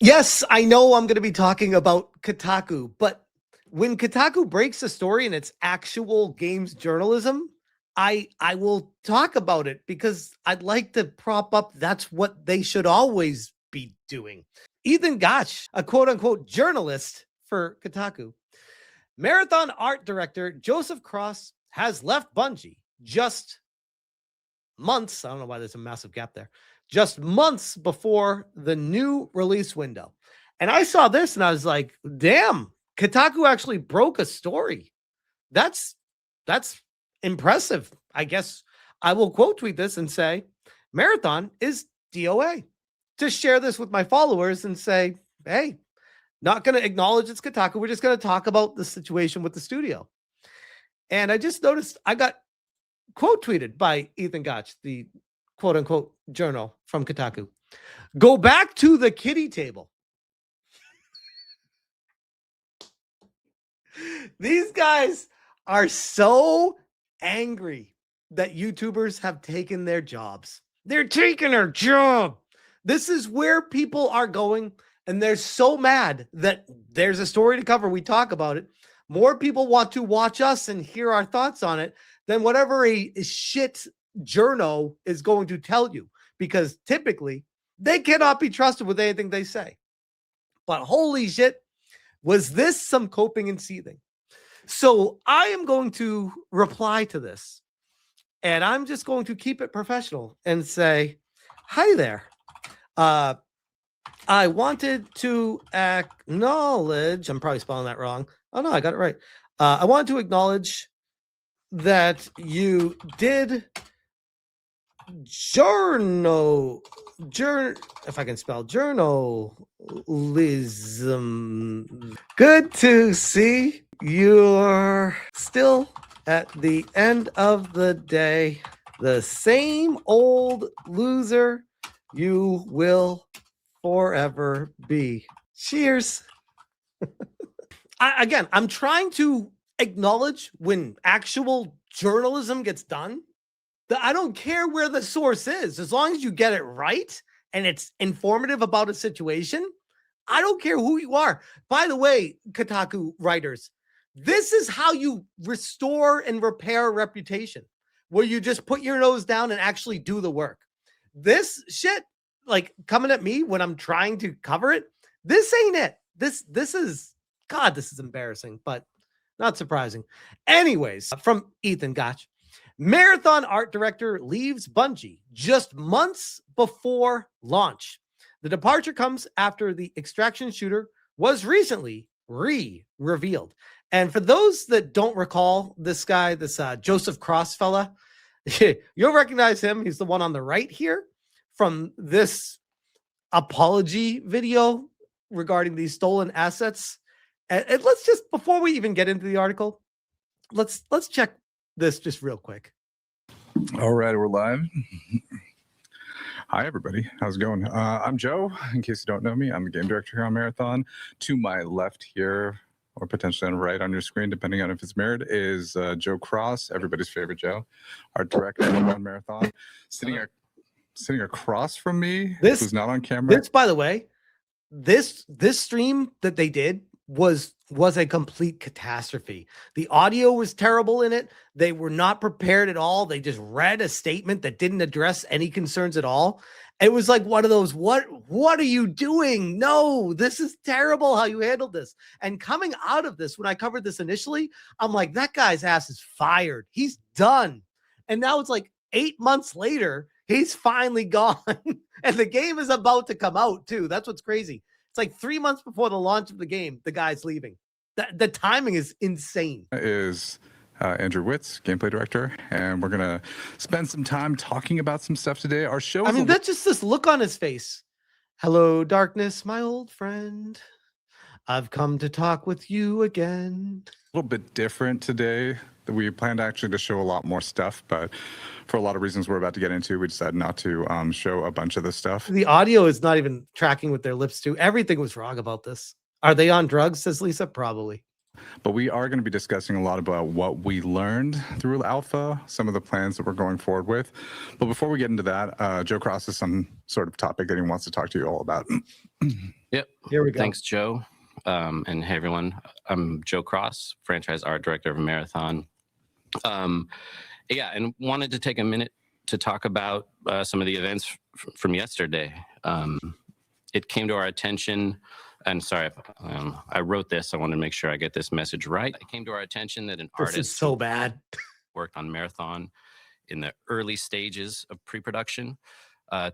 Yes, I know I'm going to be talking about Kotaku, but when Kotaku breaks a story and it's actual games journalism, I will talk about it because I'd like to prop up that's what they should always be doing. Ethan Gach, a quote unquote journalist for Kotaku, marathon art director Joseph Cross has left Bungie just months. I don't know why there's a massive gap there. Just months before the new release window. And I saw this and I was like, damn, Kotaku actually broke a story. That's impressive. I guess I will quote tweet this and say, Marathon is DOA. To share this with my followers and say, hey, not going to acknowledge it's Kotaku. We're just going to talk about the situation with the studio. And I just noticed I got quote tweeted by Ethan Gach, the quote unquote journal from Kotaku. Go back to the kiddie table. These guys are so angry that YouTubers have taken their jobs. They're taking their job. This is where people are going, and they're so mad that there's a story to cover. We talk about it. More people want to watch us and hear our thoughts on it than whatever a shit journo is going to tell you, because typically they cannot be trusted with anything they say. But holy shit, was this some coping and seething? So I am going to reply to this, and I'm just going to keep it professional and say, hi there. I wanted to acknowledge, I'm probably spelling that wrong. Oh no, I got it right. I wanted to acknowledge that you did if I can spell journalism. Good to see you're still at the end of the day the same old loser you will forever be. Cheers. I'm trying to acknowledge when actual journalism gets done. I don't care where the source is, as long as you get it right and it's informative about a situation. I don't care who you are. By the way, Kotaku writers, this is how you restore and repair a reputation, where you just put your nose down and actually do the work. This shit, like coming at me when I'm trying to cover it, this ain't it. This is, God, this is embarrassing, but not surprising. Anyways, from Ethan Gach, marathon art director leaves Bungie just months before launch. The departure comes after the Extraction shooter was recently revealed. And for those that don't recall this guy, this Joseph Cross fella, you'll recognize him. He's the one on the right here from this apology video regarding these stolen assets. And let's just, before we even get into the article, let's check this just real quick. All right, we're live. Hi, everybody. How's it going? I'm Joe. In case you don't know me, I'm the game director here on Marathon. To my left here, or potentially on the right on your screen, depending on if it's mirrored, is Joe Cross, everybody's favorite Joe, art director on Marathon. Sitting across from me, who's not on camera. This, by the way, this stream that they did was a complete catastrophe. The audio was terrible in it. They were not prepared at all. They just read a statement that didn't address any concerns at all. It was like one of those, what are you doing? No, this is terrible how you handled this. And coming out of this, when I covered this initially, I'm like, that guy's ass is fired. He's done. And now it's like 8 months later, he's finally gone. And the game is about to come out too. That's what's crazy. It's like 3 months before the launch of the game, the guy's leaving. The timing is insane. Is Andrew Witz, gameplay director, and we're gonna spend some time talking about some stuff today. Our show, that's just this look on his face. Hello, darkness, my old friend. I've come to talk with you again. A little bit different today. We planned actually to show a lot more stuff, but for a lot of reasons we're about to get into, we decided not to show a bunch of this stuff. The audio is not even tracking with their lips too. Everything was wrong about this. Are they on drugs, says Lisa? Probably. But we are going to be discussing a lot about what we learned through alpha, some of the plans that we're going forward with. But before we get into that, Joe Cross has some sort of topic that he wants to talk to you all about. Yep. Here we go. Thanks, Joe. And hey, everyone. I'm Joe Cross, franchise art director of Marathon. Yeah, and wanted to take a minute to talk about some of the events from yesterday. It came to our attention, and sorry, I wrote this. I want to make sure I get this message right. It came to our attention that an This artist is so bad. worked on Marathon in the early stages of pre-production,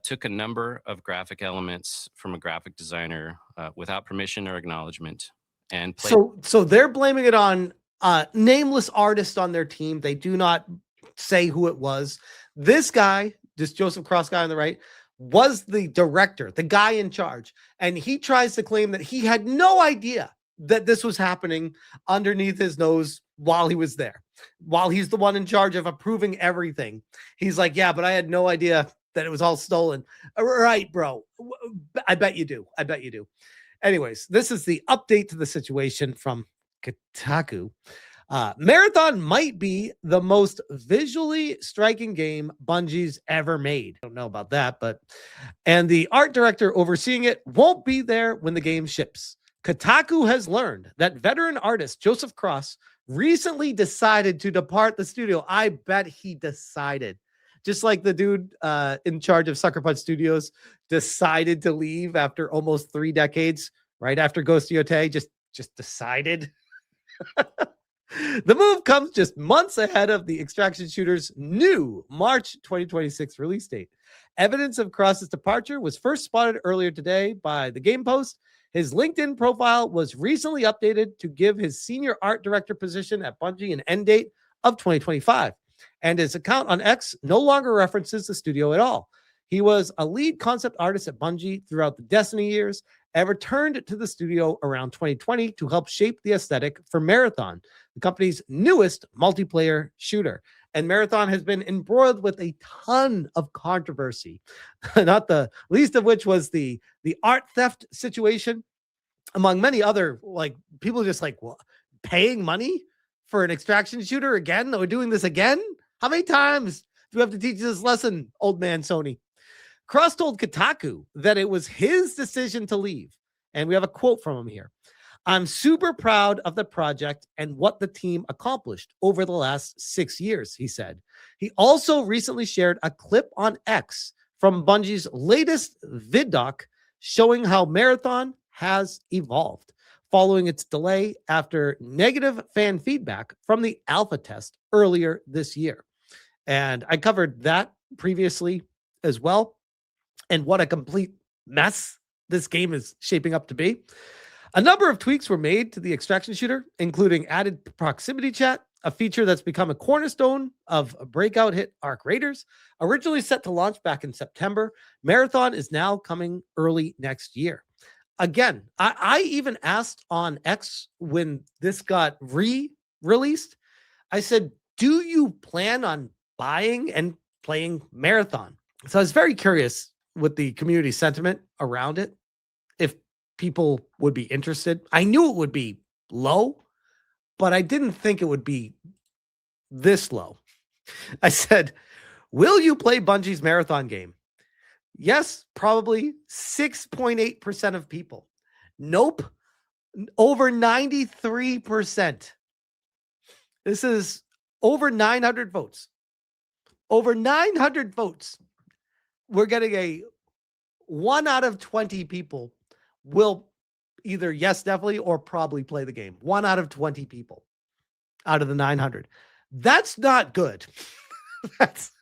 took a number of graphic elements from a graphic designer without permission or acknowledgement, and played. So they're blaming it on nameless artist on their team. They do not say who it was. This guy, this Joseph Cross guy on the right, was the director, the guy in charge. And he tries to claim that he had no idea that this was happening underneath his nose while he was there, while he's the one in charge of approving everything. He's like, yeah, but I had no idea that it was all stolen. Right, bro. I bet you do. I bet you do. Anyways, this is the update to the situation from Kotaku. Marathon might be the most visually striking game Bungie's ever made. I don't know about that, and the art director overseeing it won't be there when the game ships. Kotaku has learned that veteran artist Joseph Cross recently decided to depart the studio. I bet he decided, just like the dude in charge of Sucker Punch Studios decided to leave after almost 3 decades, right after Ghost Yote, just decided. The move comes just months ahead of the Extraction shooter's new March 2026 release date. Evidence of Cross's departure was first spotted earlier today by the Game Post. His LinkedIn profile was recently updated to give his senior art director position at Bungie an end date of 2025. And his account on X no longer references the studio at all. He was a lead concept artist at Bungie throughout the Destiny years and returned to the studio around 2020 to help shape the aesthetic for Marathon, the company's newest multiplayer shooter. And Marathon has been embroiled with a ton of controversy, not the least of which was the art theft situation, among many other, like, people just like, well, paying money for an extraction shooter again? We're doing this again? How many times do we have to teach this lesson, old man Sony? Cross told Kotaku that it was his decision to leave. And we have a quote from him here. I'm super proud of the project and what the team accomplished over the last 6 years, he said. He also recently shared a clip on X from Bungie's latest vid doc showing how Marathon has evolved following its delay after negative fan feedback from the alpha test earlier this year. And I covered that previously as well. And what a complete mess this game is shaping up to be. A number of tweaks were made to the extraction shooter, including added proximity chat, a feature that's become a cornerstone of a breakout hit Arc Raiders. Originally set to launch back in September, Marathon is now coming early next year. Again, I even asked on X when this got re-released, I said, do you plan on buying and playing Marathon? So I was very curious with the community sentiment around it, if people would be interested. I knew it would be low, but I didn't think it would be this low. I said, will you play Bungie's Marathon game? Yes, probably 6.8% of people. Nope, over 93%. This is over 900 votes. Over 900 votes. We're getting a 1 out of 20 people will either yes, definitely, or probably play the game. 1 out of 20 people out of the 900. That's not good. That's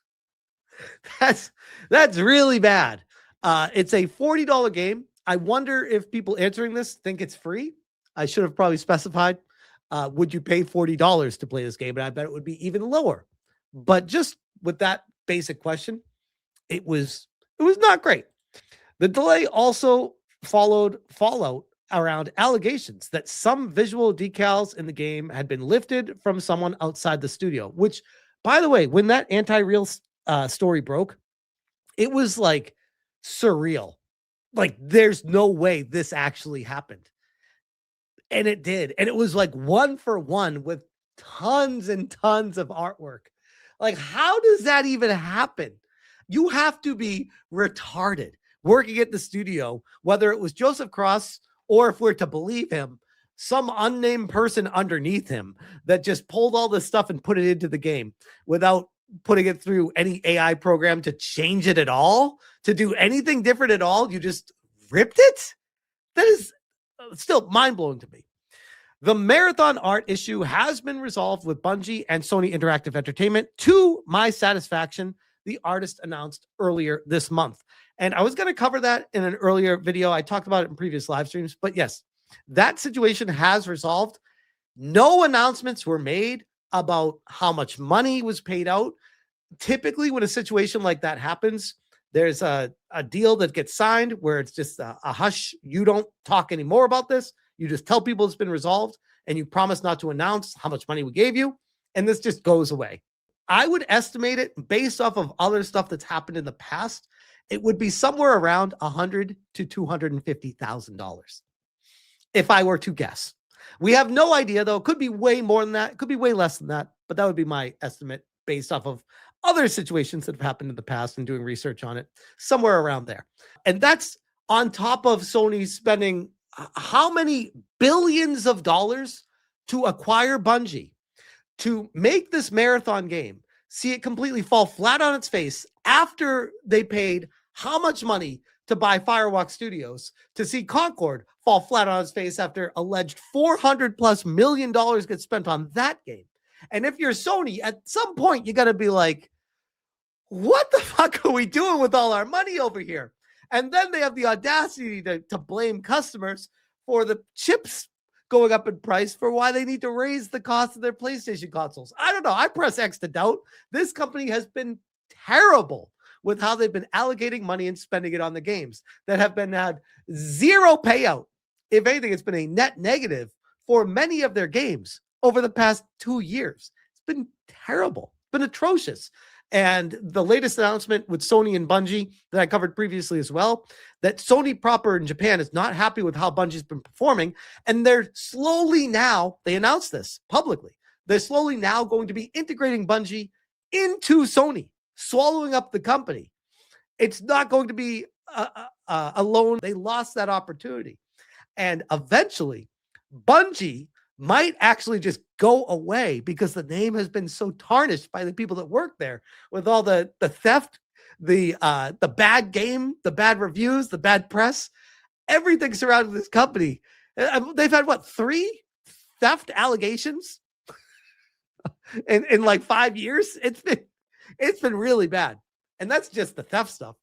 really bad. It's a $40 game. I wonder if people answering this think it's free. I should have probably specified, would you pay $40 to play this game? And I bet it would be even lower. But just with that basic question, it was not great. The delay also followed fallout around allegations that some visual decals in the game had been lifted from someone outside the studio, which, by the way, when that anti-real story broke, it was like surreal. Like, there's no way this actually happened. And it did. And it was like 1-for-1 with tons and tons of artwork. Like, how does that even happen? You have to be retarded working at the studio, whether it was Joseph Cross or, if we're to believe him, some unnamed person underneath him that just pulled all this stuff and put it into the game without putting it through any AI program to change it at all, to do anything different at all. You just ripped it. That is still mind-blowing to me. The Marathon art issue has been resolved with Bungie and Sony Interactive Entertainment. To my satisfaction, the artist announced earlier this month. And I was going to cover that in an earlier video. I talked about it in previous live streams. But yes, that situation has resolved. No announcements were made about how much money was paid out. Typically, when a situation like that happens, there's a deal that gets signed where it's just a hush. You don't talk anymore about this. You just tell people it's been resolved, and you promise not to announce how much money we gave you, and this just goes away. I would estimate it based off of other stuff that's happened in the past. It would be somewhere around $100,000 to $250,000, if I were to guess. We have no idea, though. It could be way more than that. It could be way less than that, but that would be my estimate based off of other situations that have happened in the past and doing research on it, somewhere around there. And that's on top of Sony spending how many billions of dollars to acquire Bungie, to make this Marathon game, see it completely fall flat on its face after they paid how much money to buy Firewalk Studios, to see Concord fall flat on its face after alleged $400+ million gets spent on that game. And if you're Sony, at some point, you got to be like, what the fuck are we doing with all our money over here? And then they have the audacity to blame customers for the chips going up in price for why they need to raise the cost of their PlayStation consoles. I don't know. I press X to doubt. This company has been terrible with how they've been allocating money and spending it on the games that have been had zero payout. If anything, it's been a net negative for many of their games over the past 2 years. It's been terrible. It's been atrocious. And the latest announcement with Sony and Bungie that I covered previously as well, that Sony proper in Japan is not happy with how Bungie's been performing. And they're slowly now, they announced this publicly, they're slowly now going to be integrating Bungie into Sony, swallowing up the company. It's not going to be alone. They lost that opportunity. And eventually, Bungie might actually just go away because the name has been so tarnished by the people that work there with all the theft, the bad game, the bad reviews, the bad press, everything surrounding this company. They've had, what, 3 theft allegations in like 5 years? It's been really bad. And that's just the theft stuff,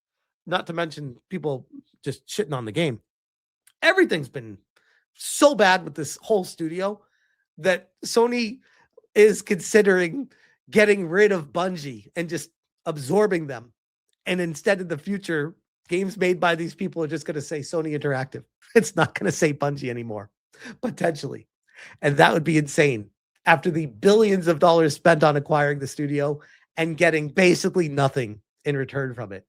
not to mention people just shitting on the game. Everything's been so bad with this whole studio that Sony is considering getting rid of Bungie and just absorbing them. And instead, in the future, games made by these people are just going to say Sony Interactive. It's not going to say Bungie anymore, potentially. And that would be insane after the billions of dollars spent on acquiring the studio and getting basically nothing in return from it.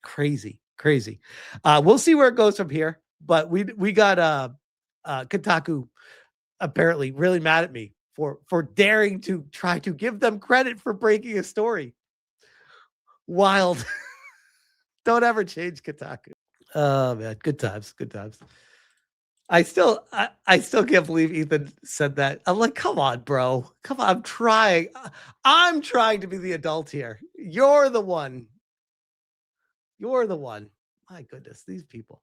Crazy, crazy. We'll see where it goes from here. But we got Kotaku apparently really mad at me for daring to try to give them credit for breaking a story. Wild. Don't ever change Kotaku. Oh man, good times, good times. I still can't believe Ethan said that. I'm like, come on, bro. Come on, I'm trying. I'm trying to be the adult here. You're the one. You're the one. My goodness, these people.